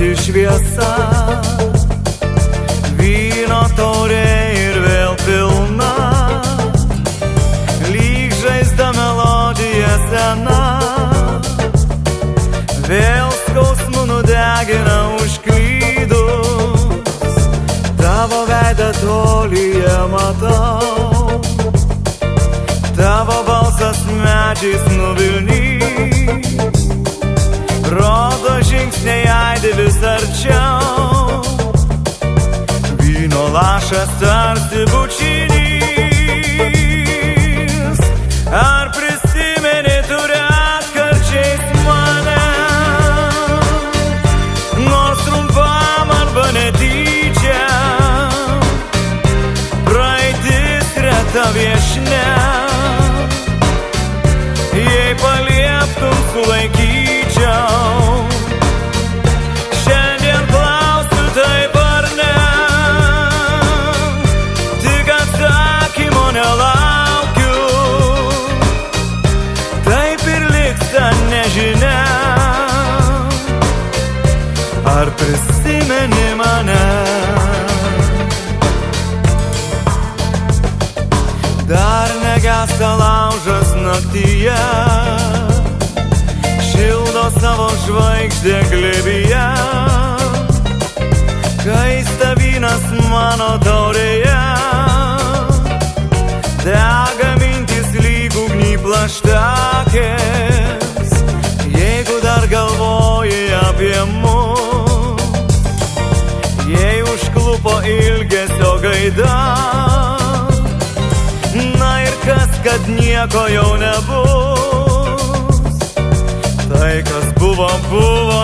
tamsi šviesa, vyno taurė ir vėl pilna, lyg žaizda melodija sena, vėl skausmu nudegina užklydus, tavo veidą tolyje matau, tavo balsas medžiais nuvilnys, rodo žingsniai aidi vis arčiau, vyno lašas tarsi bučinys. Ar prisimeni tu retkarčiais mane, nors trumpam arba netyčia, praeitis reta viešnia, jei palieptum sulaikyčiau. Šiandien klausiu taip ar ne, tik atsakymo nelaukiu, taip ir liks ta nežinia. Ar prisimeni mane? Dar negęsta laužas naktyje, šildo savo žvaigždę glėbyje, kaista vynas mano taurėje, dega mintys lyg ugny plaštakės. Jeigu dar galvoji apie mus, jei užklupo ilgesio gaida, na ir kas, kad nieko jau nebus, tai kas buvo, buvo